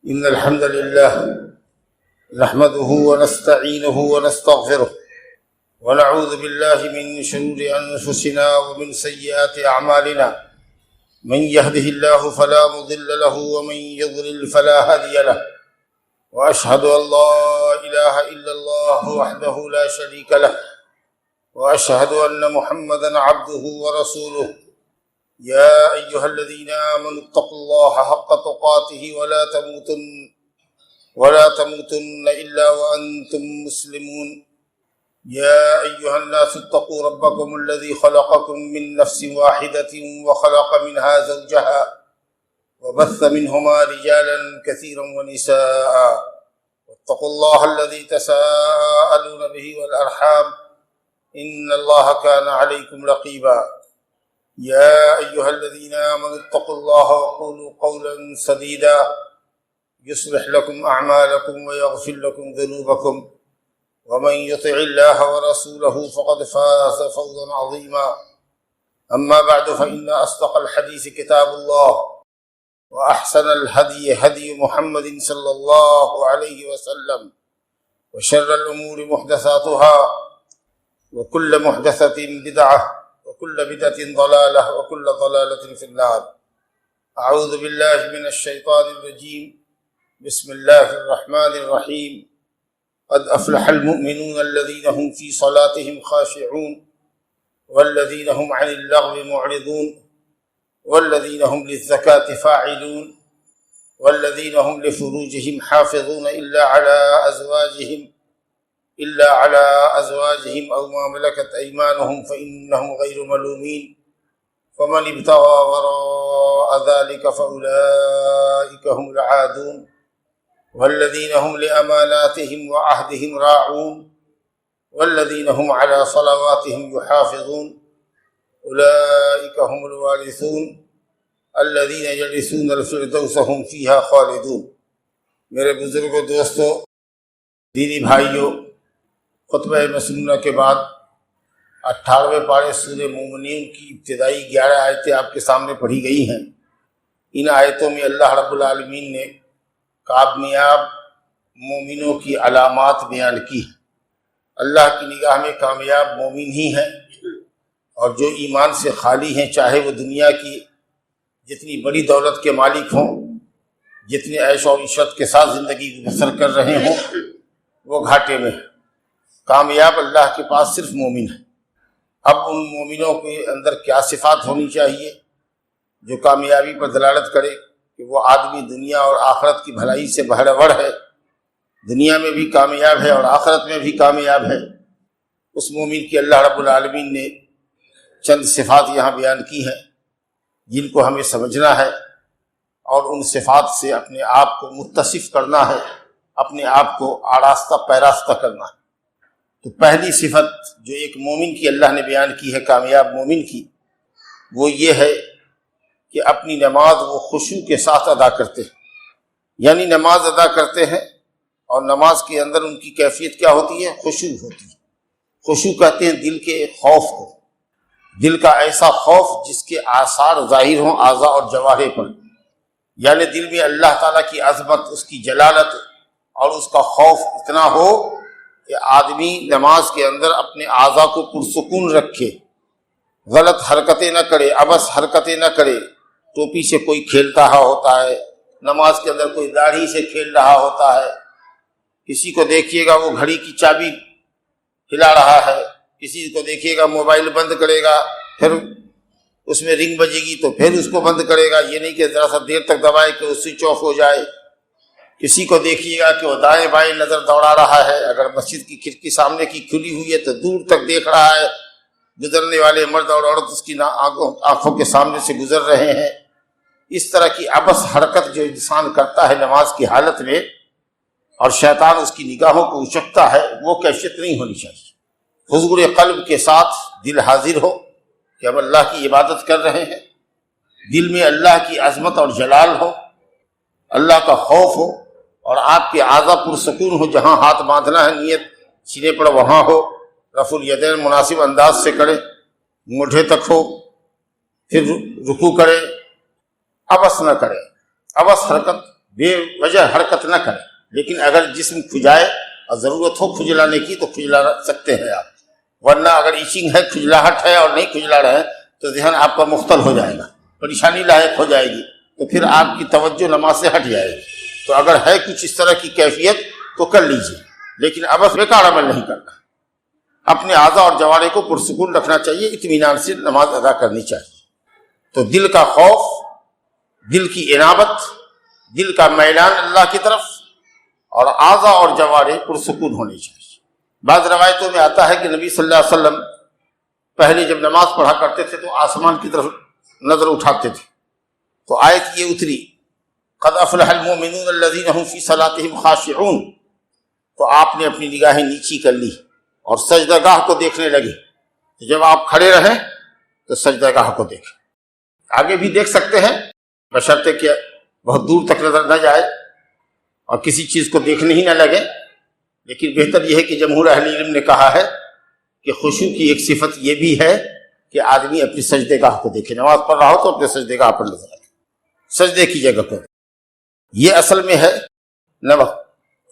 إن الحمد لله نحمده ونستعينه ونستغفره ونعوذ بالله من شرور أنفسنا ومن سيئات أعمالنا. من يهده الله فلا مضل له ومن يضلل فلا هادي له، وأشهد أن لا إله إلا الله وحده لا شريك له، وأشهد أن محمدا عبده ورسوله. يا أيها الذين آمنوا اتقوا الله حق تقاته ولا تموتن إلا وأنتم مسلمون. يا أيها الناس اتقوا ربكم الذي خلقكم من نفس واحدة وخلق منها زوجها وبث منهما رجالا كثيرا ونساء، واتقوا الله الذي تساءلون به والأرحام إن الله كان عليكم رقيبا. يا أيها الذين آمنوا اتقوا الله وقولوا قولا سديدا يصلح لكم أعمالكم ويغفر لكم ذنوبكم، ومن يطع الله ورسوله فقد فاز فوزا عظيما. أما بعد، فإن أصدق الحديث كتاب الله، وأحسن الهدي هدي محمد صلى الله عليه وسلم، وشر الأمور محدثاتها، وكل محدثة بدعة، وكل بدعة ضلالة، وكل ضلالة في النار. أعوذ بالله من الشيطان الرجيم. بسم الله الرحمن الرحيم. قد أفلح المؤمنون الذين هم في صلاتهم خاشعون، والذين هم عن اللغو معرضون، والذين هم للزكاة فاعلون، والذين هم لفروجهم حافظون إلا على أزواجهم أو ما ملكت أيمانهم فإنهم غير ملومين. فمن ابتغى وراء ذلك فأولئك هم العادون، والذين هم لأماناتهم وعهدهم راعون، والذين هم على صلواتهم يحافظون. أولئك هم الوارثون الذين يرثون الفردوس هم فيها خالدون. میرے بزرگوں، دوستوں، دینی بھائیوں، خطبہ مسنونہ کے بعد 18ویں پارے سورہ مومنین کی ابتدائی 11 آیتیں آپ کے سامنے پڑھی گئی ہیں۔ ان آیتوں میں اللہ رب العالمین نے کامیاب مومنوں کی علامات بیان کی ہیں۔ اللہ کی نگاہ میں کامیاب مومن ہی ہیں، اور جو ایمان سے خالی ہیں، چاہے وہ دنیا کی جتنی بڑی دولت کے مالک ہوں، جتنے عیش و عشرت کے ساتھ زندگی بسر کر رہے ہوں، وہ گھاٹے میں ہیں۔ کامیاب اللہ کے پاس صرف مومن ہے۔ اب ان مومنوں کے اندر کیا صفات ہونی چاہیے جو کامیابی پر دلالت کرے کہ وہ آدمی دنیا اور آخرت کی بھلائی سے بہرہ ہے، دنیا میں بھی کامیاب ہے اور آخرت میں بھی کامیاب ہے؟ اس مومن کی اللہ رب العالمین نے چند صفات یہاں بیان کی ہیں، جن کو ہمیں سمجھنا ہے اور ان صفات سے اپنے آپ کو متصف کرنا ہے، اپنے آپ کو آراستہ پیراستہ کرنا ہے۔ تو پہلی صفت جو ایک مومن کی اللہ نے بیان کی ہے، کامیاب مومن کی، وہ یہ ہے کہ اپنی نماز وہ خشوع کے ساتھ ادا کرتے ہیں۔ یعنی نماز ادا کرتے ہیں اور نماز کے اندر ان کی کیفیت کیا ہوتی ہے؟ خشوع ہوتی ہے۔ خشوع کہتے ہیں دل کے خوف کو، دل کا ایسا خوف جس کے آثار ظاہر ہوں اعضاء اور جوارح پر۔ یعنی دل میں اللہ تعالیٰ کی عظمت، اس کی جلالت اور اس کا خوف اتنا ہو کہ آدمی نماز کے اندر اپنے اعضاء کو پرسکون رکھے، غلط حرکتیں نہ کرے، عبث حرکتیں نہ کرے۔ ٹوپی سے کوئی کھیلتا ہوتا ہے، نماز کے اندر کوئی داڑھی سے کھیل رہا ہوتا ہے، کسی کو دیکھیے گا وہ گھڑی کی چابی ہلا رہا ہے، کسی کو دیکھیے گا موبائل بند کرے گا، پھر اس میں رنگ بجے گی تو پھر اس کو بند کرے گا، یہ نہیں کہ ذرا سا دیر تک دبائے کہ وہ سوئچ آف ہو جائے۔ کسی کو دیکھیے گا کہ وہ دائیں بائیں نظر دوڑا رہا ہے، اگر مسجد کی کھڑکی سامنے کی کھلی ہوئی ہے تو دور تک دیکھ رہا ہے، گزرنے والے مرد اور عورت اس کی آنکھوں کے سامنے سے گزر رہے ہیں۔ اس طرح کی عبث حرکت جو انسان کرتا ہے نماز کی حالت میں، اور شیطان اس کی نگاہوں کو اچکتا ہے، وہ کیفیت نہیں ہونی چاہیے۔ حضور قلب کے ساتھ دل حاضر ہو کہ ہم اللہ کی عبادت کر رہے ہیں، دل میں اللہ کی عظمت اور جلال ہو، اللہ کا خوف ہو، اور آپ کے اعضاء پرسکون ہو، جہاں ہاتھ باندھنا ہے نیت سینے پر وہاں ہو، رفع الیدین مناسب انداز سے کرے، مونڈھے تک ہو، پھر رکوع کرے، عبث نہ کرے۔ عبث حرکت بے وجہ حرکت نہ کریں، لیکن اگر جسم کھجائے اور ضرورت ہو کھجلانے کی تو کھجلا سکتے ہیں آپ، ورنہ اگر ایچنگ ہے، کھجلاہٹ ہے اور نہیں کھجلا رہے تو ذہن آپ کا مختل ہو جائے گا، پریشانی لاحق ہو جائے گی، تو پھر آپ کی توجہ نماز سے ہٹ جائے گی۔ تو اگر ہے کچھ اس طرح کی کیفیت تو کر لیجیے، لیکن ابس بیکار عمل نہیں کرنا۔ اپنے اعضاء اور جوارح کو پرسکون رکھنا چاہیے، اطمینان سے نماز ادا کرنی چاہیے۔ تو دل کا خوف، دل کی انابت، دل کا میلان اللہ کی طرف، اور اعضاء اور جوارح پرسکون ہونے چاہیے۔ بعض روایتوں میں آتا ہے کہ نبی صلی اللہ علیہ وسلم پہلے جب نماز پڑھا کرتے تھے تو آسمان کی طرف نظر اٹھاتے تھے، تو آیت یہ اتری قد افلح المؤمنون الذین هم فی صلاتهم خاشعون، تو آپ نے اپنی نگاہیں نیچی کر لی اور سجدہ گاہ کو دیکھنے لگے۔ جب آپ کھڑے رہیں تو سجدہ گاہ کو دیکھیں، آگے بھی دیکھ سکتے ہیں بشرطے کہ بہت دور تک نظر نہ جائے اور کسی چیز کو دیکھنے ہی نہ لگے، لیکن بہتر یہ ہے کہ جمہور اہل علم نے کہا ہے کہ خشوع کی ایک صفت یہ بھی ہے کہ آدمی اپنی سجدے گاہ کو دیکھے، نماز پڑھ رہا ہو تو اپنے سجدے گاہ پر نظر آئے، سجدے کی جگہ پر۔ یہ اصل میں ہے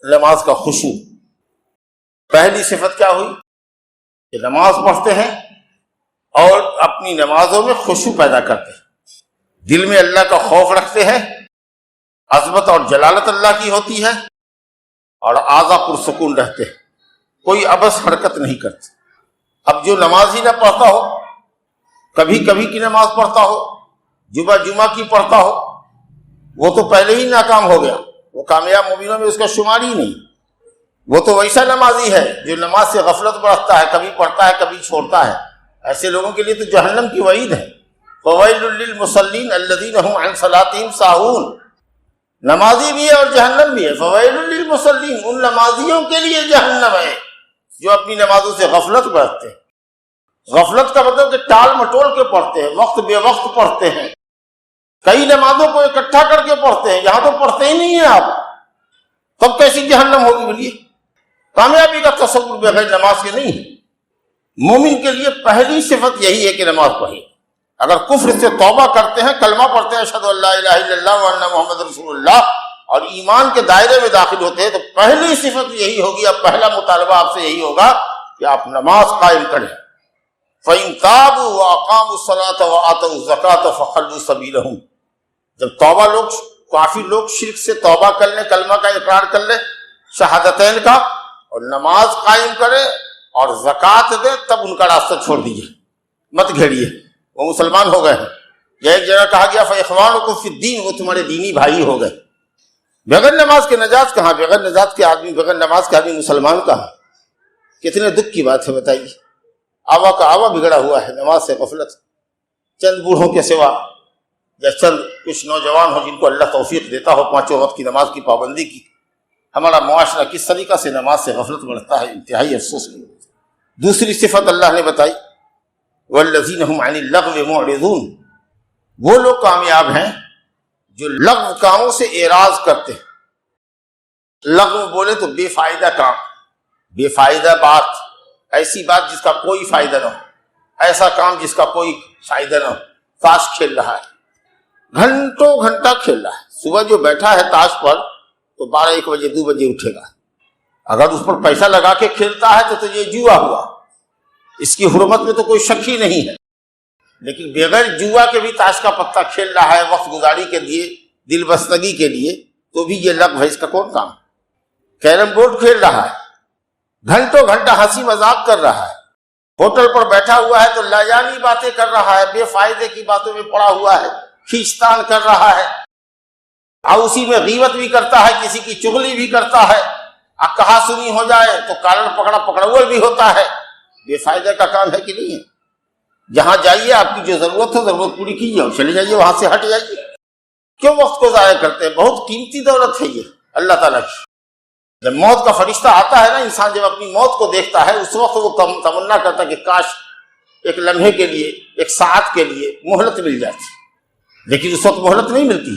نماز کا خشوع۔ پہلی صفت کیا ہوئی کہ نماز پڑھتے ہیں اور اپنی نمازوں میں خشوع پیدا کرتے ہیں، دل میں اللہ کا خوف رکھتے ہیں، عظمت اور جلالت اللہ کی ہوتی ہے، اور اعضاء پرسکون رہتے ہیں، کوئی عبث حرکت نہیں کرتے۔ اب جو نماز ہی نہ پڑھتا ہو، کبھی کبھی کی نماز پڑھتا ہو، جمعہ کی پڑھتا ہو، وہ تو پہلے ہی ناکام ہو گیا، وہ کامیاب مومنوں میں اس کا شمار ہی نہیں۔ وہ تو ویسا نمازی ہے جو نماز سے غفلت برتتا ہے، کبھی پڑھتا ہے کبھی چھوڑتا ہے، ایسے لوگوں کے لیے تو جہنم کی وعید ہے۔ فویل للمصلین الذین هم عن صلاتهم ساہون، نمازی بھی ہے اور جہنم بھی ہے۔ فویل للمصلین، ان نمازیوں کے لیے جہنم ہے جو اپنی نمازوں سے غفلت برتتے ہیں۔ غفلت کا مطلب کہ ٹال مٹول کے پڑھتے ہیں، وقت بے وقت پڑھتے ہیں، کئی نمازوں کو اکٹھا کر کے پڑھتے ہیں، یہاں تو پڑھتے ہی نہیں ہیں آپ، تب کیسی جہنم ہوگی بولیے؟ کامیابی کا تصور بغیر نماز کے نہیں ہے۔ مومن کے لیے پہلی صفت یہی ہے کہ نماز پڑھے۔ اگر کفر سے توبہ کرتے ہیں، کلمہ پڑھتے ہیں اشہد ان لا الہ الا اللہ وان محمد رسول اللہ، اور ایمان کے دائرے میں داخل ہوتے ہیں، تو پہلی صفت یہی ہوگی، اب پہلا مطالبہ آپ سے یہی ہوگا کہ آپ نماز قائم کریں۔ فَإِن تَابُوا وَأَقَامُوا الصَّلَاةَ وَآتَوُا الزَّكَاةَ فَخَلُّوا سَبِيلَهُمْ، جب توبہ کافی لوگ شرک سے توبہ کر لیں، کلمہ کا اقرار کر لیں، شہادتین کا، اور نماز قائم کرے اور زکوٰۃ دے، تب ان کا راستہ چھوڑ دیجیے، مت گھیریے، وہ مسلمان ہو گئے ہیں۔ یا ایک جگہ کہا گیا فَإِخْوَانُكُمْ فِي الدِّينِ، وہ تمہارے دینی بھائی ہو گئے۔ بغیر نماز کے نجات کہاں؟ بغیر نجات کے آدمی، بغیر نماز کے آدمی مسلمان کہاں؟ کتنے دکھ کی بات ہے بتائیے۔ آوا کا آوا بگڑا ہوا ہے نماز سے غفلت۔ چند بوڑھوں کے سوا یا چند کچھ نوجوان ہو جن کو اللہ توفیق دیتا ہو پانچوں وقت کی نماز کی پابندی کی، ہمارا معاشرہ کس طریقہ سے نماز سے غفلت برتتا ہے، انتہائی افسوس کی۔ دوسری صفت اللہ نے بتائی والذین هم عن اللغو معرضون، وہ لوگ کامیاب ہیں جو لغو کاموں سے اعراض کرتے ہیں۔ لغو بولے تو بے فائدہ کام، بے فائدہ بات، ایسی بات جس کا کوئی فائدہ نہ ہو، ایسا کام جس کا کوئی فائدہ نہ ہو۔ تاش کھیل رہا ہے، گھنٹوں گھنٹہ کھیل رہا ہے، صبح جو بیٹھا ہے تاش پر تو 12-1 بجے 2 بجے اٹھے گا۔ اگر اس پر پیسہ لگا کے کھیلتا ہے تو یہ جوا ہوا، اس کی حرمت میں تو کوئی شک ہی نہیں ہے۔ لیکن بغیر جوا کے بھی تاش کا پتہ کھیل رہا ہے وقت گزاری کے لیے، دل بستگی کے لیے، تو بھی یہ لغو ہے، اس کا کون کام؟ کیرم بورڈ کھیل رہا ہے، گھنٹوں گھنٹہ ہنسی مذاق کر رہا ہے، ہوٹل پر بیٹھا ہوا ہے تو لاجانی باتیں کر رہا ہے، بے فائدے کی باتوں میں پڑا ہوا ہے، کھینچتان کر رہا ہے، اور اسی میں غیبت بھی کرتا ہے، کسی کی چغلی بھی کرتا ہے، اب کہا سنی ہو جائے تو کالر پکڑا پکڑا بھی ہوتا ہے۔ بے فائدہ کا کام ہے کہ نہیں ہے؟ جہاں جائیے آپ کی جو ضرورت ہو ضرورت پوری کیجیے اور چلے جائیے، وہاں سے ہٹ جائیے۔ کیوں وقت کو ضائع کرتے ہیں؟ بہت قیمتی دولت ہے یہ اللہ تعالیٰ کی۔ جب موت کا فرشتہ آتا ہے نا، انسان جب اپنی موت کو دیکھتا ہے اس وقت وہ تمنا کرتا ہے کہ کاش ایک لمحے کے لیے، ایک ساعت کے لیے مہلت مل جاتی، لیکن اس وقت مہلت نہیں ملتی۔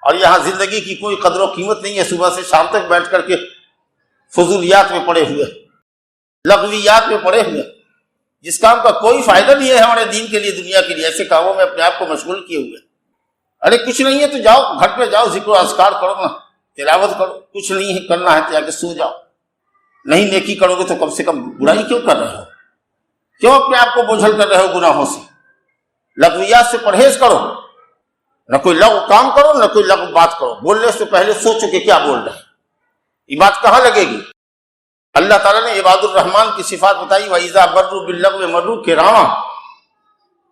اور یہاں زندگی کی کوئی قدر و قیمت نہیں ہے، صبح سے شام تک بیٹھ کر کے فضولیات میں پڑے ہوئے، لغویات میں پڑے ہوئے، جس کام کا کوئی فائدہ نہیں ہے ہمارے دین کے لیے، دنیا کے لیے، ایسے کاموں میں اپنے آپ کو مشغول کیے ہوئے۔ ارے کچھ نہیں ہے تو جاؤ گھر پہ جاؤ، ذکر و اذکار کرو نا، تلاوت کرو، کچھ نہیں ہے کرنا ہے تو جا کے سو جاؤ، نہیں نیکی کرو گے تو کم سے کم برائی کیوں کر رہے ہو؟ کیوں اپنے آپ کو بوجھل کر رہے ہو گناہوں سے؟ لغویات سے پرہیز کرو، نہ کوئی لغو کام کرو نہ کوئی لغو بات کرو، بولنے سے پہلے سوچو کہ کیا بول رہے ہیں، یہ بات کہاں لگے گی؟ اللہ تعالیٰ نے عباد الرحمن کی صفات بتائی، وَإِذَا مَرُّوا بِاللَّغْوِ مَرُّوا كِرَامًا۔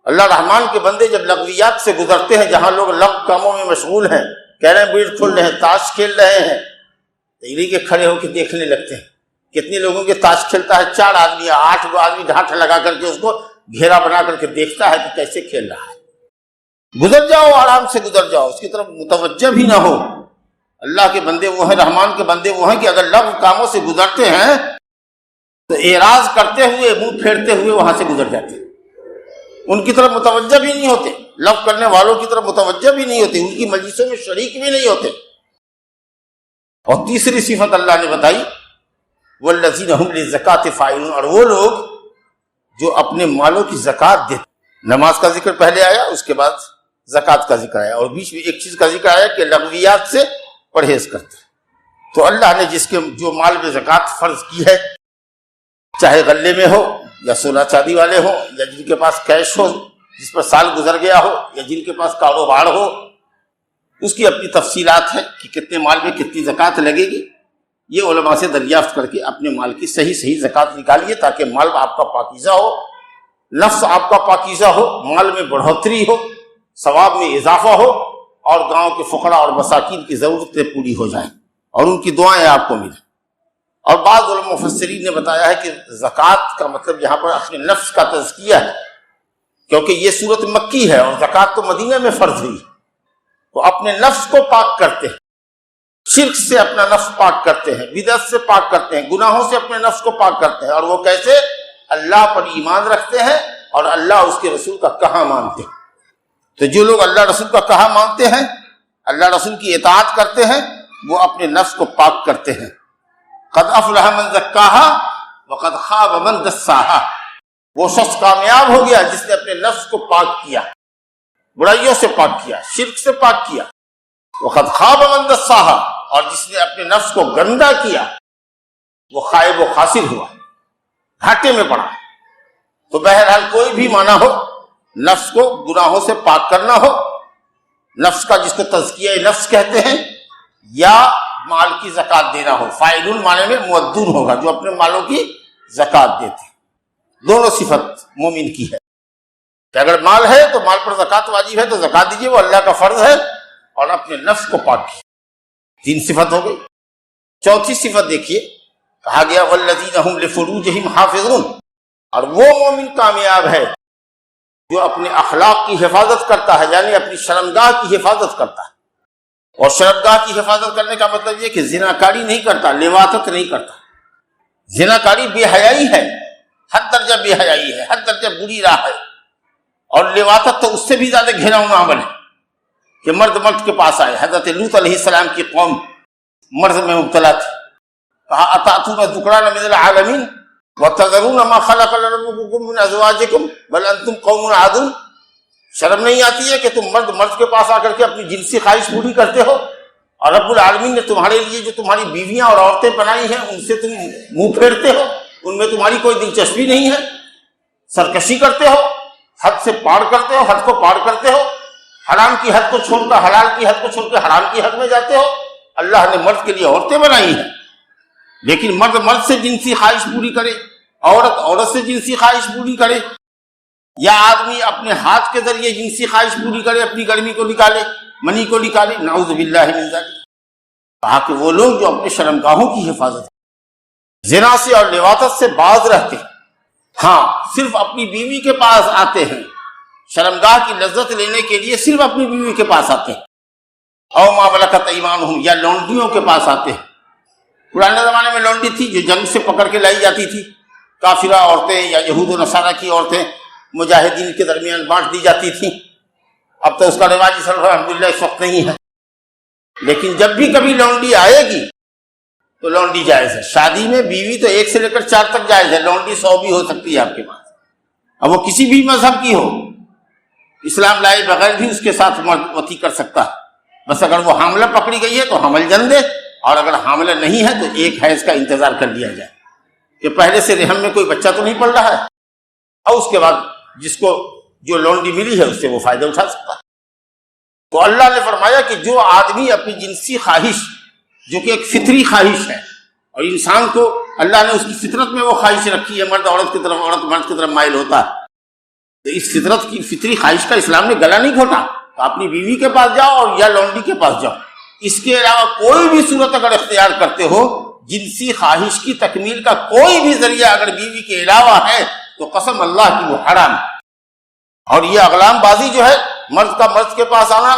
اللہ رحمان کے بندے جب لغویات سے گزرتے ہیں، جہاں لوگ لغو کاموں میں مشغول ہیں، کیرم بورڈ کھول رہے ہیں، تاش کھیل رہے ہیں، تیری کے کھڑے ہو کے دیکھنے لگتے ہیں۔ کتنے لوگوں کے تاش کھیلتا ہے 4 آدمی یا 8 آدمی ڈھانٹ لگا کر کے اس کو گھیرا بنا کر کے دیکھتا ہے کہ کیسے کھیل رہا ہے۔ گزر جاؤ، آرام سے گزر جاؤ، اس کی طرف متوجہ بھی نہ ہو۔ اللہ کے بندے وہ ہیں، رحمان کے بندے وہ ہیں کہ اگر لغو کاموں سے گزرتے ہیں تو اعراض کرتے ہوئے، منہ پھیرتے ہوئے وہاں سے گزر جاتے ہیں، ان کی طرف متوجہ بھی نہیں ہوتے، لغو کرنے والوں کی طرف متوجہ بھی نہیں ہوتے، ان کی مجلسوں میں شریک بھی نہیں ہوتے۔ اور تیسری صفت اللہ نے بتائی، والذین هم للزکاۃ فاعلون، اور وہ لوگ جو اپنے مالوں کی زکوٰۃ دیتے۔ نماز کا ذکر پہلے آیا، اس کے بعد زکوٰۃ کا ذکر آیا، اور بیچ میں ایک چیز کا ذکر آیا کہ لغویات سے پرہیز کرتے۔ تو اللہ نے جو مال میں زکوٰۃ فرض کی ہے، چاہے غلے میں ہو یا سونا چاندی والے ہو، یا جن کے پاس کیش ہو جس پر سال گزر گیا ہو، یا جن کے پاس کاروبار ہو، اس کی اپنی تفصیلات ہیں کہ کتنے مال میں کتنی زکوٰۃ لگے گی۔ یہ علماء سے دریافت کر کے اپنے مال کی صحیح زکوٰۃ نکالیے، تاکہ مال آپ کا پاکیزہ ہو، نفس آپ کا پاکیزہ ہو، مال میں بڑھوتری ہو، ثواب میں اضافہ ہو، اور گاؤں کے فقراء اور مساکین کی ضرورتیں پوری ہو جائیں اور ان کی دعائیں آپ کو ملیں۔ اور بعض علماء مفسرین نے بتایا ہے کہ زکوٰۃ کا مطلب یہاں پر اپنے نفس کا تزکیہ ہے، کیونکہ یہ صورت مکی ہے اور زکوٰۃ تو مدینہ میں فرض ہوئی، تو اپنے نفس کو پاک کرتے ہیں، شرک سے اپنا نفس پاک کرتے ہیں، بدعت سے پاک کرتے ہیں، گناہوں سے اپنے نفس کو پاک کرتے ہیں۔ اور وہ کیسے؟ اللہ پر ایمان رکھتے ہیں اور اللہ اس کے رسول کا کہا مانتے ہیں۔ تو جو لوگ اللہ رسول کا کہا مانتے ہیں، اللہ رسول کی اطاعت کرتے ہیں، وہ اپنے نفس کو پاک کرتے ہیں۔ قد افلح من زکاہا وقد خاب من دساہا، وہ شخص کامیاب ہو گیا جس نے اپنے نفس کو پاک کیا، برائیوں سے پاک کیا، شرک سے پاک کیا۔ وقد خاب من دساہا، اور جس نے اپنے نفس کو گندا کیا وہ خائب و خاسر ہوا، گھاٹے میں پڑا۔ تو بہرحال کوئی بھی معنی ہو، نفس کو گناہوں سے پاک کرنا ہو، نفس کا جس کو تزکیہ نفس کہتے ہیں، یا مال کی زکوٰۃ دینا ہو۔ فاعلون معنی میں مؤدون ہوگا، جو اپنے مالوں کی زکوٰۃ دیتے ہیں۔ دونوں صفت مومن کی ہے کہ اگر مال ہے تو مال پر زکوٰۃ واجب ہے تو زکوٰۃ دیجیے، وہ اللہ کا فرض ہے، اور اپنے نفس کو پاک کیجیے۔ 3 صفت ہو گئی۔ چوتھی صفت دیکھیے، کہا گیا والذین هم لفروجہم حافظون، اور وہ مومن کامیاب ہے جو اپنے اخلاق کی حفاظت کرتا ہے، یعنی اپنی شرمگاہ کی حفاظت کرتا ہے۔ اور شرمگاہ کی حفاظت کرنے کا مطلب یہ کہ زناکاری نہیں کرتا، لواطت نہیں کرتا۔ زناکاری بے حیائی ہے، حد درجہ بے حیائی ہے، حد درجہ بری راہ ہے، اور لواطت تو اس سے بھی زیادہ گھناؤنا عمل ہے کہ مرد کے پاس آئے۔ حضرت لوط علیہ السلام کی قوم مرض میں مبتلا تھی، کہا اتاتون الذکران من العالمین وتذرون ما خلق لكم من ازواجکم بل انتم قوم عادون، شرم نہیں آتی ہے کہ تم مرد کے پاس آ کر کے اپنی جنسی خواہش پوری کرتے ہو، اور رب العالمین نے تمہارے لیے جو تمہاری بیویاں اور عورتیں بنائی ہیں ان سے تم منہ پھیرتے ہو، ان میں تمہاری کوئی دلچسپی نہیں ہے، سرکشی کرتے ہو، حد سے پار کرتے ہو، حد کو پار کرتے ہو، حرام کی حد کو چھوڑ کر حلال کی حد کو چھوڑ کر حرام کی حد میں جاتے ہو۔ اللہ نے مرد کے لیے عورتیں بنائی ہیں، لیکن مرد سے جنسی خواہش پوری کرے، عورت سے جنسی خواہش پوری کرے، یا آدمی اپنے ہاتھ کے ذریعے جنسی خواہش پوری کرے، اپنی گرمی کو نکالے، منی کو نکالے، نعوذ باللہ من ذالک۔ کہا کہ وہ لوگ جو اپنے شرمگاہوں کی حفاظت، زنا سے اور لواطت سے باز رہتے ہیں، ہاں صرف اپنی بیوی کے پاس آتے ہیں، شرمگاہ کی لذت لینے کے لیے صرف اپنی بیوی کے پاس آتے ہیں، او ما ملکت ایمانہم، یا لونڈیوں کے پاس آتے ہیں۔ پرانے زمانے میں لونڈی تھی جو جنگ سے پکڑ کے لائی جاتی تھی، کافرہ عورتیں یا یہود و نصارہ کی عورتیں مجاہدین کے درمیان بانٹ دی جاتی تھیں۔ اب تو اس کا رواج الحمدللہ اس وقت نہیں ہے، لیکن جب بھی کبھی لونڈی آئے گی تو لونڈی جائز ہے۔ شادی میں بیوی تو 1 سے لے کر 4 تک جائز ہے، لونڈی 100 بھی ہو سکتی ہے آپ کے پاس، اب وہ کسی بھی مذہب کی ہو، اسلام لائے بغیر بھی اس کے ساتھ مرد وطی کر سکتا ہے، بس اگر وہ حاملہ پکڑی گئی ہے تو حمل جن دے، اور اگر حاملہ نہیں ہے تو ایک حیض کا انتظار کر لیا جائے کہ پہلے سے رحم میں کوئی بچہ تو نہیں پڑ رہا ہے، اور اس کے بعد جس کو جو لونڈی ملی ہے اس سے وہ فائدہ اٹھا سکتا ہے۔ تو اللہ نے فرمایا کہ جو آدمی اپنی جنسی خواہش، جو کہ ایک فطری خواہش ہے، اور انسان کو اللہ نے اس کی فطرت میں وہ خواہش رکھی ہے، مرد عورت کی طرف، عورت مرد کی طرف مائل ہوتا ہے، تو اس فطرت کی فطری خواہش کا اسلام نے گلا نہیں گھوٹا۔ تو اپنی بیوی کے پاس جاؤ اور یا لونڈی کے پاس جاؤ، اس کے علاوہ کوئی بھی صورت اگر اختیار کرتے ہو، جنسی خواہش کی تکمیل کا کوئی بھی ذریعہ اگر بیوی کے علاوہ ہے تو قسم اللہ کی وہ حرام ہے۔ اور یہ اغلام بازی جو ہے، مرد کا مرد کے پاس آنا،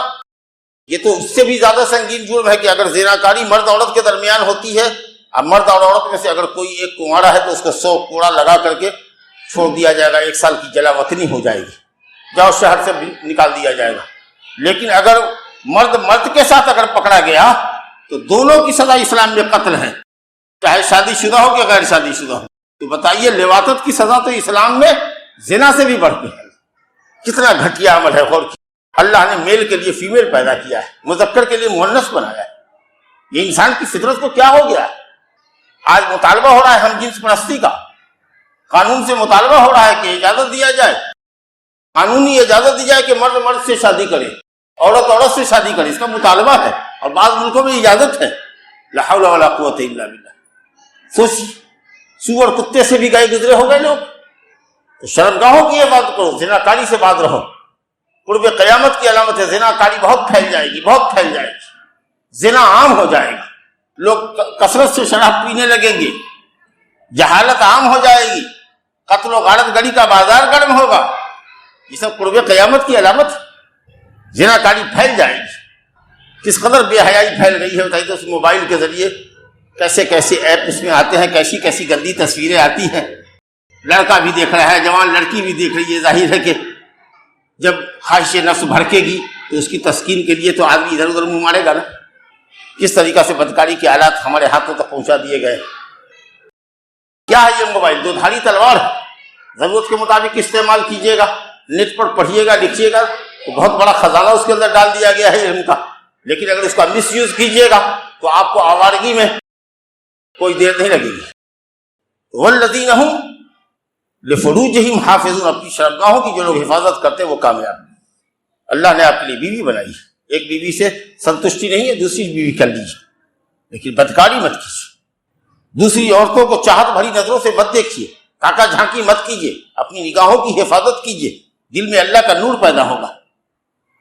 یہ تو اس سے بھی زیادہ سنگین جرم ہے کہ اگر زناکاری مرد عورت کے درمیان ہوتی ہے، اب مرد اور عورت میں سے اگر کوئی ایک کنوارا ہے تو اس کو 100 کوڑا لگا کر کے چھوڑ دیا جائے گا، 1 سال کی جلا وطنی ہو جائے گی، جاؤ شہر سے نکال دیا جائے گا۔ لیکن اگر مرد مرد کے ساتھ اگر پکڑا گیا تو دونوں کی سزا اسلام میں قتل ہے، چاہے شادی شدہ ہو کہ غیر شادی شدہ ہو۔ تو بتائیے لواطت کی سزا تو اسلام میں زنا سے بھی بڑھ کے ہے۔ کتنا گھٹیا عمل ہے! غور کی اللہ نے میل کے لیے فیمیل پیدا کیا ہے، مذکر کے لیے مؤنث بنایا ہے۔ یہ انسان کی فطرت کو کیا ہو گیا ہے؟ آج مطالبہ ہو رہا ہے ہم جنس پرستی کا، قانون سے مطالبہ ہو رہا ہے کہ اجازت دیا جائے، قانونی اجازت دی جائے کہ مرد مرد سے شادی کرے، عورت عورت سے شادی کرے، اس کا مطالبہ ہے، اور بعض ملکوں میں اجازت ہے۔ لا حول ولا قوت الا باللہ۔ سوچ، سور کتے سے بھی گئے گزرے ہو گئے لوگ۔ تو شرمگاہوں کی حفاظت کرو، زناکاری سے باز رہو۔ قرب قیامت کی علامت ہے، زناکاری بہت پھیل جائے گی، بہت پھیل جائے گی، زنا عام ہو جائے گا، لوگ کثرت سے شراب پینے لگیں گے، جہالت عام ہو جائے گی، قتل و غارت گری کا بازار گرم ہوگا۔ یہ سب قرب قیامت کی علامت ہے۔ زناکاری پھیل جائے گی۔ کس قدر بے حیائی پھیل گئی ہے بتائیے، تو اس موبائل کے ذریعے کیسے کیسے ایپ اس میں آتے ہیں، کیسی کیسی گندی تصویریں آتی ہیں، لڑکا بھی دیکھ رہا ہے، جوان لڑکی بھی دیکھ رہی ہے۔ ظاہر ہے کہ جب خواہش نفس بھڑکے گی تو اس کی تسکین کے لیے تو آدمی ادھر ادھر منہ مارے گا نا۔ کس طریقہ سے بدکاری کے آلات ہمارے ہاتھوں تک پہنچا دیے گئے۔ کیا ہے یہ موبائل؟ 2 دھاری تلوار ہے، ضرورت کے مطابق استعمال کیجیے گا، نیٹ پر پڑھیے گا، لکھیے گا تو بہت بڑا خزانہ اس کے اندر ڈال دیا گیا ہے علم کا۔ لیکن اگر اس کا مس یوز کیجیے گا تو آپ کو آوارگی میں کوئی دیر نہیں لگے گی۔ والذین هم لفروجہم حافظون، اپنی شرمگاہوں کی جو لوگ حفاظت کرتے ہیں وہ کامیاب ہیں۔ اللہ نے آپ کے لیے بیوی بنائی ہے، ایک بیوی سے سنتشٹی نہیں ہے، دوسری بیوی کر لیجیے، لیکن بدکاری مت کیجیے، دوسری عورتوں کو چاہت بھری نظروں سے مت دیکھیے، تاکہ جھانکی مت کیجیے، اپنی نگاہوں کی حفاظت کیجیے، دل میں اللہ کا نور پیدا ہوگا۔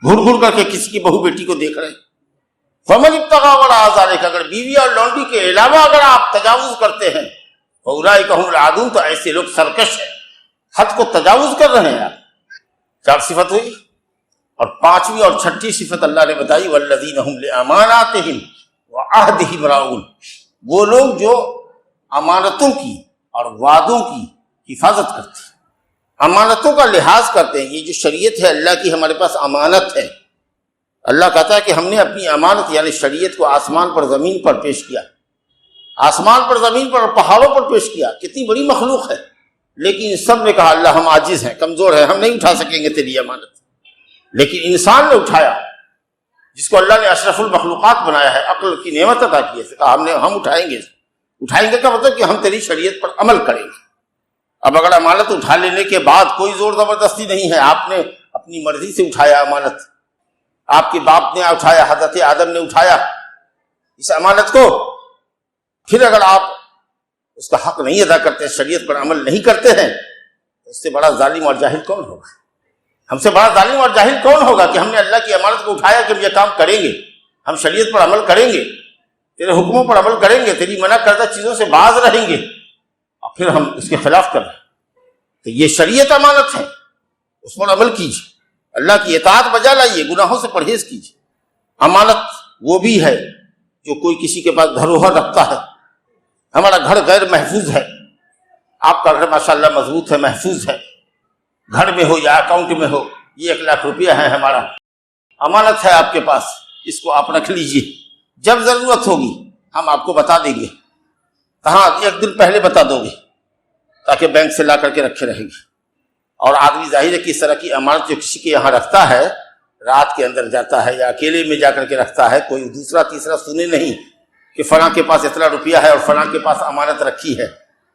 گھر گھر کر کے کسی کی بہو بیٹی کو دیکھ رہے ہیں۔ فمن ابتغى وراء ذلك، اگر بیوی اور لونڈی کے علاوہ اگر آپ تجاوز کرتے ہیں، فاولئک هم العادون، تو ایسے لوگ سرکش ہیں، حد کو تجاوز کر رہے ہیں۔ 4 صفت ہوئی، اور 5ویں اور 6ٹھی صفت اللہ نے بتائی، والذین هم لاماناتهم وعهدهم راعون، وہ لوگ جو امانتوں کی اور وعدوں کی حفاظت کرتے ہیں، امانتوں کا لحاظ کرتے ہیں۔ یہ جو شریعت ہے اللہ کی ہمارے پاس امانت ہے۔ اللہ کہتا ہے کہ ہم نے اپنی امانت یعنی شریعت کو آسمان پر زمین پر پیش کیا، آسمان پر زمین پر اور پہاڑوں پر پیش کیا۔ کتنی بڑی مخلوق ہے، لیکن سب نے کہا اللہ ہم عاجز ہیں، کمزور ہیں، ہم نہیں اٹھا سکیں گے تیری امانت۔ لیکن انسان نے اٹھایا، جس کو اللہ نے اشرف المخلوقات بنایا ہے، عقل کی نعمت عطا کی ہے، کہا ہم اٹھائیں گے۔ اٹھائیں گے کا مطلب کہ ہم تیری شریعت پر عمل کریں گے۔ اب اگر امانت اٹھا لینے کے بعد کوئی زور زبردستی نہیں ہے، آپ نے اپنی مرضی سے اٹھایا امانت، آپ کے باپ نے اٹھایا، حضرت آدم نے اٹھایا اس امانت کو، پھر اگر آپ اس کا حق نہیں ادا کرتے، شریعت پر عمل نہیں کرتے ہیں، تو اس سے بڑا ظالم اور جاہل کون ہوگا؟ ہم سے بڑا ظالم اور جاہل کون ہوگا کہ ہم نے اللہ کی امانت کو اٹھایا کہ ہم یہ کام کریں گے، ہم شریعت پر عمل کریں گے، تیرے حکموں پر عمل کریں گے، تیری منع کردہ چیزوں سے باز رہیں گے، اور پھر ہم اس کے خلاف کر رہے ہیں۔ تو یہ شریعت امانت ہے، اس پر عمل کیجیے، اللہ کی اطاعت بجا لائیے، گناہوں سے پرہیز کیجیے۔ امانت وہ بھی ہے جو کوئی کسی کے پاس دھروہر رکھتا ہے۔ ہمارا گھر غیر محفوظ ہے، آپ کا گھر ماشاءاللہ مضبوط ہے، محفوظ ہے، گھر میں ہو یا اکاؤنٹ میں ہو، یہ 1 لاکھ روپیہ ہے ہمارا، امانت ہے آپ کے پاس، اس کو آپ رکھ لیجیے، جب ضرورت ہوگی ہم آپ کو بتا دیں گے، کہاں 1 دن پہلے بتا دو گے تاکہ بینک سے لا کر کے رکھے رہے گی، اور آدمی ظاہر ہے کہ اس طرح کی امانت جو کسی کے یہاں رکھتا ہے، رات کے اندر جاتا ہے یا اکیلے میں جا کر کے رکھتا ہے، کوئی دوسرا تیسرا سنے نہیں کہ فلاں کے پاس اتنا روپیہ ہے اور فلاں کے پاس امانت رکھی ہے،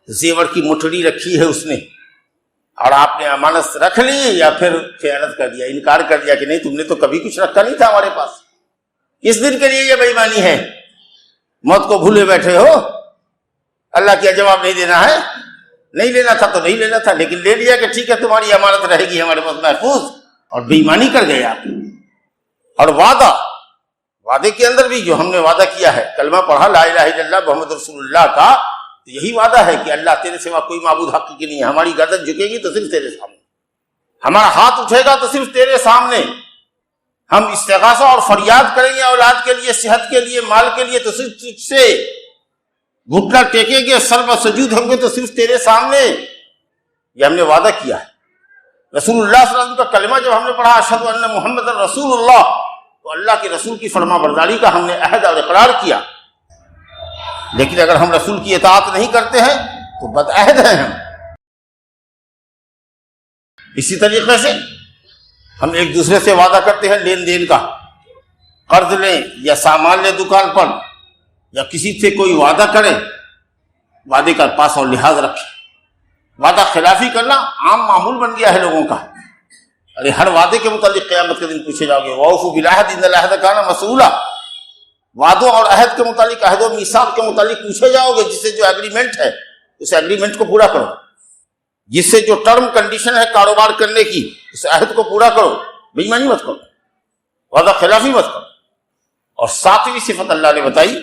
زیور کی مٹھڑی رکھی ہے اس نے، اور آپ نے امانت رکھ لی یا پھر خیانت کر دیا، انکار کر دیا کہ نہیں تم نے تو کبھی کچھ رکھا نہیں تھا ہمارے پاس، کس دن کے لیے یہ بے ایمانی ہے؟ موت کو بھولے بیٹھے ہو، اللہ کیا جواب نہیں دینا ہے؟ نہیں لینا تھا تو نہیں لینا تھا، لیکن لے لیا کہ ٹھیک ہے تمہاری امانت رہے گی ہمارے پاس محفوظ، اور بے ایمانی کر گئے آپ۔ اور وعدے کے اندر بھی جو ہم نے وعدہ کیا ہے، کلمہ پڑھا لا الہ الا اللہ محمد رسول اللہ کا، تو یہی وعدہ ہے کہ اللہ تیرے سوا کوئی معبود حقیقی نہیں ہے، ہماری گردن جھکے گی تو صرف تیرے سامنے، ہمارا ہاتھ اٹھے گا تو صرف تیرے سامنے، ہم استغاثہ اور فریاد کریں گے اولاد کے لیے، صحت کے لیے، مال کے لیے تو صرف تجھ سے، گھٹنا ٹیکیں گے، سر سجود ہوں گے تو صرف تیرے سامنے، یہ ہم نے وعدہ کیا ہے۔ رسول اللہ صلی اللہ علیہ وسلم کا کلمہ جب ہم نے پڑھا اشہد ان محمد رسول اللہ، تو اللہ کے رسول کی فرما برداری کا ہم نے عہد اور اقرار کیا، لیکن اگر ہم رسول کی اطاعت نہیں کرتے ہیں تو بدعہد ہیں ہم۔ اسی طریقے سے ہم ایک دوسرے سے وعدہ کرتے ہیں لین دین کا، قرض لیں یا سامان لیں دکان پر، یا کسی سے کوئی وعدہ کرے، وعدے کا پاس اور لحاظ رکھے۔ وعدہ خلافی کرنا عام معمول بن گیا ہے لوگوں کا، ارے ہر وعدے کے متعلق قیامت کے دن پوچھے جاؤ گے، وَأَوْفُوا بِالْعَهْدِ إِنَّ الْعَهْدَ كَانَ مَسْئُولًا، وعدوں اور عہد کے متعلق، عہد و میثاق کے متعلق پوچھے جاؤ گے، جس سے جو ایگریمنٹ ہے اس ایگریمنٹ کو پورا کرو، جس سے جو ٹرم کنڈیشن ہے کاروبار کرنے کی اس عہد کو پورا کرو، بے ایمانی مت کرو، وعدہ خلافی مت کرو۔ اور ساتویں صفت اللہ نے بتائی،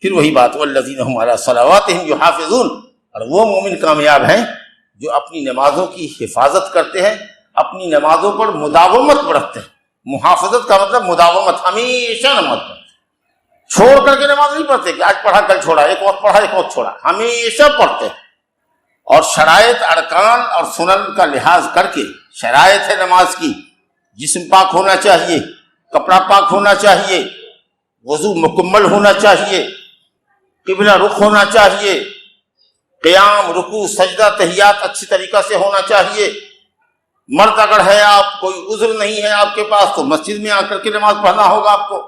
پھر وہی بات والذین هم علی صلواتہم یحافظون، اور وہ مومن کامیاب ہیں جو اپنی نمازوں کی حفاظت کرتے ہیں، اپنی نمازوں پر مداومت برتتے ہیں۔ محافظت کا مطلب مداومت، ہمیشہ نماز پڑھتے، چھوڑ کر کے نماز نہیں پڑھتے کہ آج پڑھا کل چھوڑا، ایک وقت پڑھا ایک وقت چھوڑا، ہمیشہ پڑھتے ہیں، اور شرائط ارکان اور سنن کا لحاظ کر کے، شرائط ہے نماز کی، جسم پاک ہونا چاہیے، کپڑا پاک ہونا چاہیے، وضو مکمل ہونا چاہیے، قبلہ رخ ہونا چاہیے، قیام رکوع سجدہ تحیات اچھی طریقہ سے ہونا چاہیے، مرد اگر ہے آپ، کوئی عذر نہیں ہے آپ کے پاس تو مسجد میں آ کر کے نماز پڑھنا ہوگا آپ کو،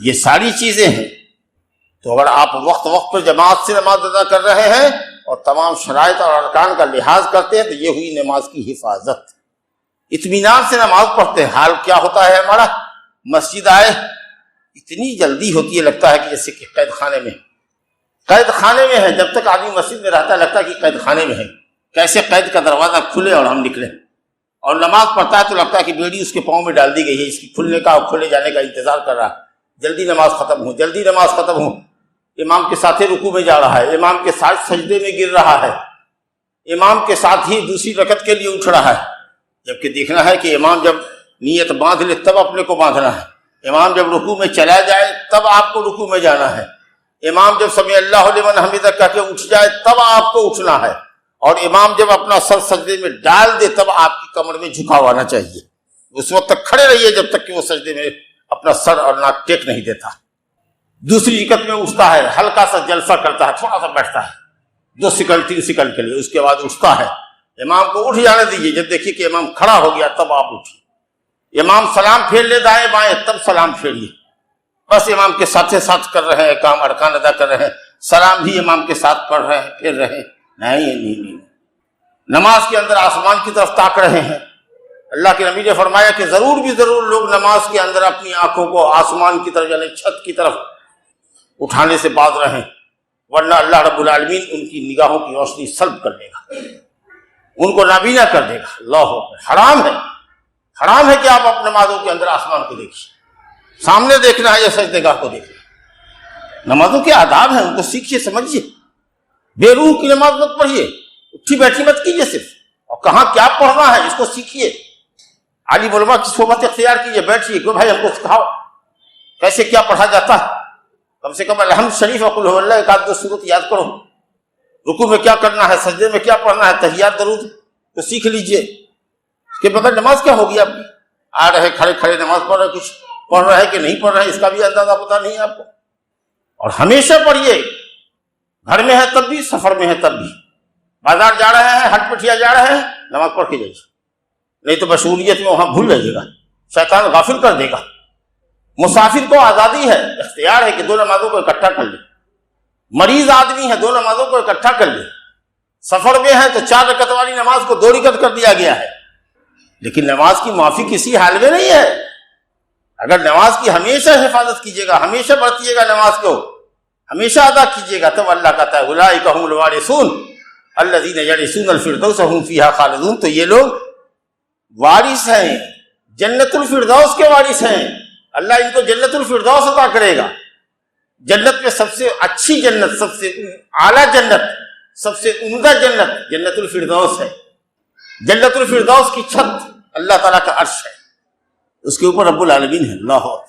یہ ساری چیزیں ہیں۔ تو اگر آپ وقت پر جماعت سے نماز ادا کر رہے ہیں اور تمام شرائط اور ارکان کا لحاظ کرتے ہیں تو یہ ہوئی نماز کی حفاظت، اطمینان سے نماز پڑھتے ہیں۔ حال کیا ہوتا ہے ہمارا، مسجد آئے اتنی جلدی ہوتی ہے لگتا ہے کہ جیسے کہ قید خانے میں ہے، جب تک آدمی مسجد میں رہتا ہے لگتا ہے کہ قید خانے میں ہے، کیسے قید کا دروازہ کھلے اور ہم نکلیں، اور نماز پڑھتا ہے تو لگتا ہے کہ بیڑی اس کے پاؤں میں ڈال دی گئی ہے، اس کی کھلنے کا اور کھلے جانے کا انتظار کر رہا ہے، جلدی نماز ختم ہو، جلدی نماز ختم ہو۔ امام کے ساتھ ہی رکوع میں جا رہا ہے، امام کے ساتھ سجدے میں گر رہا ہے، امام کے ساتھ ہی دوسری رکعت کے لیے اٹھ رہا ہے، جبکہ دیکھنا ہے کہ امام جب نیت باندھ لے تب اپنے کو باندھنا ہے، امام جب رکوع میں چلا جائے تب آپ کو رکوع میں جانا ہے، امام جب سمع اللہ لمن حمدہ کہہ کے اٹھ جائے تب آپ کو اٹھنا ہے، اور امام جب اپنا سر سجدے میں ڈال دے تب آپ کی کمر میں جھکاؤ آنا چاہیے، اس وقت تک کھڑے رہیے جب تک کہ وہ سجدے میں اپنا سر اور ناک ٹیک نہیں دیتا۔ دوسری رکعت میں اٹھتا ہے، ہلکا سا جلسہ کرتا ہے، تھوڑا سا بیٹھتا ہے 2 سیکنڈ 3 سیکنڈ کے لیے، اس کے بعد اٹھتا ہے۔ امام کو اٹھ جانے دیجیے، جب دیکھیے کہ امام کھڑا ہو گیا تب آپ اٹھیے، امام سلام پھیر لے دائیں بائیں تب سلام پھیریے، بس امام کے ساتھ کر رہے ہیں، کام ارکان ادا کر رہے ہیں، سلام بھی امام کے ساتھ پڑھ رہے ہیں، پھر رہے ہیں، نہیں، نماز کے اندر آسمان کی طرف تاک رہے ہیں۔ اللہ کے نبی نے فرمایا کہ ضرور بھی ضرور لوگ نماز کے اندر اپنی آنکھوں کو آسمان کی طرف یعنی چھت کی طرف اٹھانے سے باز رہیں، ورنہ اللہ رب العالمین ان کی نگاہوں کی روشنی سلب کر دے گا، ان کو نابینا کر دے گا۔ اللہ اکبر، حرام ہے کہ آپ اپنے نمازوں کے اندر آسمان کو دیکھیے، سامنے دیکھنا ہے یا سجدے گاہ کو دیکھنا۔ نمازوں کے آداب ہیں، ان کو سیکھیے سمجھیے، بے روح کی نماز مت پڑھیے، اٹھی بیٹھی مت کیجیے صرف، اور کہاں کیا پڑھنا ہے اس کو سیکھیے، عالم علماء کی صحبت اختیار کیجیے، بیٹھیے کہ بھائی ہم کو سکھاؤ کیسے کیا پڑھا جاتا ہے، کم سے کم الحمد شریف وقل هو اللہ 1-2 سورت یاد کرو، رکوع میں کیا کرنا ہے، سجدے میں کیا پڑھنا ہے، تحیات درود تو سیکھ لیجئے، اس کے بغیر نماز کیا ہوگی آپ کی؟ آ رہے کھڑے نماز پڑھ رہے، کچھ پڑھ رہے کہ نہیں پڑھ رہے اس کا بھی اندازہ پتہ نہیں ہے آپ کو۔ اور ہمیشہ پڑھیے، گھر میں ہے تب بھی، سفر میں ہے تب بھی، بازار جا رہے ہیں، ہٹ پٹھیا جا رہے ہیں، نماز پڑھ کے جائیے، نہیں تو مشغولیت میں وہاں بھول جائیے گا، شیطان غافل کر دے گا۔ مسافر کو آزادی ہے، اختیار ہے کہ 2 نمازوں کو اکٹھا کر لے، مریض آدمی ہے 2 نمازوں کو اکٹھا کر لے، سفر میں ہے تو 4 رکعت والی نماز کو 2 رکعت کر دیا گیا ہے۔ لیکن نماز کی معافی کسی حال میں نہیں ہے۔ اگر نماز کی ہمیشہ حفاظت کیجیے گا، ہمیشہ پڑھیے گا، نماز کو ہمیشہ ادا کیجیے گا، تب اللہ کہتا ہے اولئک هم الوارثون الذین یرثون الفردوس هم فیہا خالدون، تو یہ لوگ وارث ہیں، جنت الفردوس کے وارث ہیں۔ اللہ ان کو جنت الفردوس عطا کرے گا۔ جنت میں سب سے اچھی جنت، سب سے اعلیٰ جنت، سب سے عمدہ جنت جنت الفردوس ہے۔ جنت الفردوس کی چھت اللہ تعالیٰ کا عرش ہے، اس کے اوپر رب العالمین ہے، اللہ اکبر۔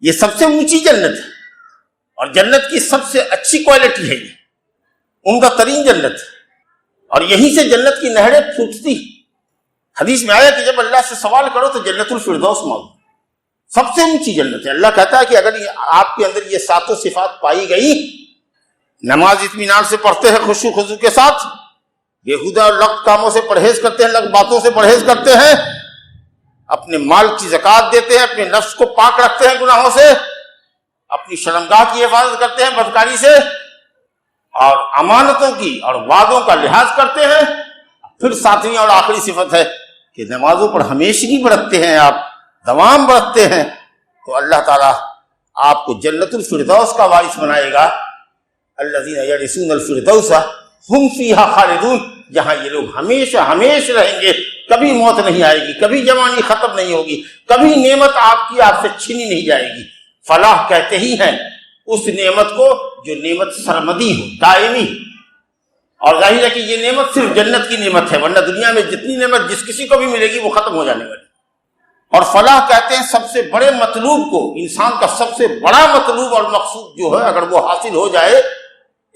یہ سب سے اونچی جنت ہے اور جنت کی سب سے اچھی کوالٹی ہے، یہ عمدہ ترین جنت ہے، اور یہیں سے جنت کی نہریں پھوٹتی۔ حدیث میں آیا کہ جب اللہ سے سوال کرو تو جنت الفردوس مانگو، سب سے اونچی جنت ہے۔ اللہ کہتا ہے کہ اگر آپ کے اندر یہ 7 صفات پائی گئی، نماز اطمینان سے پڑھتے ہیں، خشوع خضوع کے ساتھ، بےہودہ اور لغو کاموں سے پرہیز کرتے ہیں، لغو باتوں سے پرہیز کرتے ہیں، اپنے مال کی زکوٰۃ دیتے ہیں، اپنے نفس کو پاک رکھتے ہیں گناہوں سے، اپنی شرمگاہ کی حفاظت کرتے ہیں بدکاری سے، اور امانتوں کی اور وعدوں کا لحاظ کرتے ہیں۔ پھر 7ویں اور آخری صفت ہے کہ نمازوں پر ہمیشگی برتتے ہیں، آپ دوام برتتے ہیں، تو اللہ تعالیٰ آپ کو جنت الفردوس کا وارث بنائے گا۔ الذین یرثون الفردوس ہم فیہا خالدون، جہاں یہ لوگ ہمیشہ ہمیشہ رہیں گے، کبھی موت نہیں آئے گی، کبھی جوانی ختم نہیں ہوگی، کبھی نعمت آپ کی آپ سے چھینی نہیں جائے گی۔ فلاح کہتے ہی ہیں اس نعمت کو جو نعمت سرمدی ہو، دائمی، اور ظاہر ہے کہ یہ نعمت صرف جنت کی نعمت ہے، ورنہ دنیا میں جتنی نعمت جس کسی کو بھی ملے گی وہ ختم ہو جانے والی۔ اور فلاح کہتے ہیں سب سے بڑے مطلوب کو، انسان کا سب سے بڑا مطلوب اور مقصود جو ہے اگر وہ حاصل ہو جائے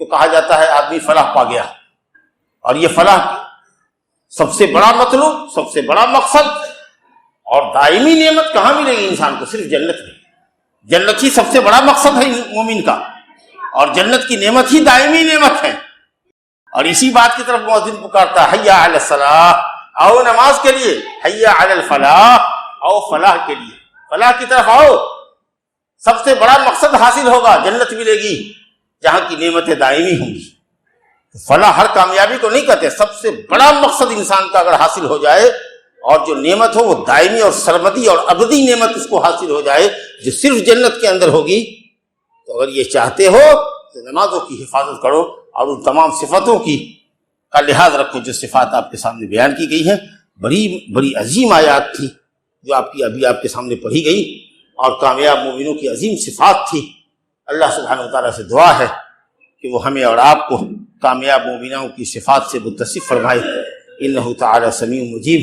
تو کہا جاتا ہے آدمی فلاح پا گیا۔ اور یہ فلاح سب سے بڑا مطلوب، سب سے بڑا مقصد اور دائمی نعمت کہاں ملے گی انسان کو؟ صرف جنت میں۔ جنت ہی سب سے بڑا مقصد ہے مومن کا، اور جنت کی نعمت ہی دائمی نعمت ہے۔ اور اسی بات کی طرف مؤذن پکارتا ہے، حیا علی الصلاۃ، آؤ نماز کے لیے، حیا علی الفلاح، آؤ فلاح کے لیے، فلاح کی طرف آؤ۔ سب سے بڑا مقصد حاصل ہوگا، جنت ملے گی جہاں کی نعمتیں دائمی ہوں گی۔ فلاح ہر کامیابی کو نہیں کہتے، سب سے بڑا مقصد انسان کا اگر حاصل ہو جائے اور جو نعمت ہو وہ دائمی اور سرمدی اور ابدی نعمت اس کو حاصل ہو جائے جو صرف جنت کے اندر ہوگی، تو اگر یہ چاہتے ہو تو نمازوں کی حفاظت کرو اور ان تمام صفتوں کی کا لحاظ رکھو جو صفات آپ کے سامنے بیان کی گئی ہیں۔ بڑی بڑی عظیم آیات تھی جو ابھی آپ کے سامنے پڑھی گئی، اور کامیاب مومنوں کی عظیم صفات تھی۔ اللہ سبحانہ وتعالیٰ سے دعا ہے کہ وہ ہمیں اور آپ کو کامیاب مومنوں کی صفات سے متصف فرمائے۔ انہ تعالی سمیع مجیب۔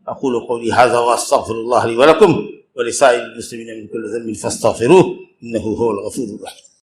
اقول قولی ھذا واستغفر اللہ لی ولکم ولسائر المسلمین من کل ذنب فاستغفروہ انہ ھو الغفور الرحیم۔